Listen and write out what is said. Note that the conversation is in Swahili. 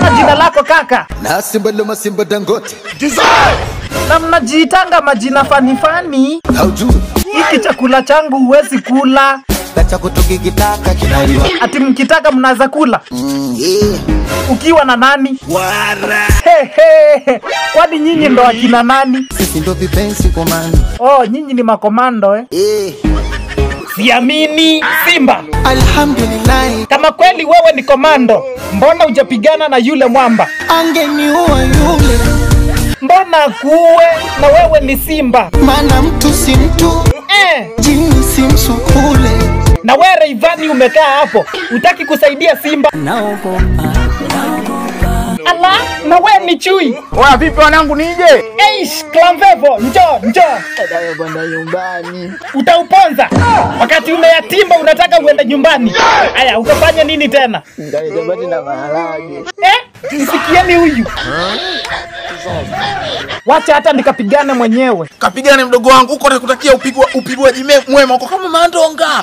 Sema jina lako kaka. Na Simba Loma Simba Dangote. Na mnajiitanga majina fani. Haujui. Hiki chakula changu huwezi kula. Acha kutukikitaka kinaliwa. Ati mkitaka mnaanza kula. Yeah. Ukiwa na nani? Wara. Kwani nyinyi ndo akina nani? Sisi ndo vipenzi komando. Oh, nyinyi ni makomando Siamini. Simba, Alhamdulillah. kama kweli wewe ni komando, mbona hujapigana na yule mwamba? Angeniua yule. Mbona kuwe na wewe ni simba? Maana mtu si mtu. Jini si msukule. Na wewe Ivani umekaa hapo, utaki kusaidia simba? Naogopa. Ala, na wewe ni chui. Oya vipi wanangu nije? Clamvevo, njoo. Dada bwana nyumbani. Utauponza. Wakati umeyatimba unataka uende nyumbani. Haya, ukafanya nini tena? Ngai na maharage. Msikieni huyu. Wacha hata nikapigane mwenyewe. Kapigane mdogo wangu, uko nakutakia upigwaji mwema uko kama mandonga.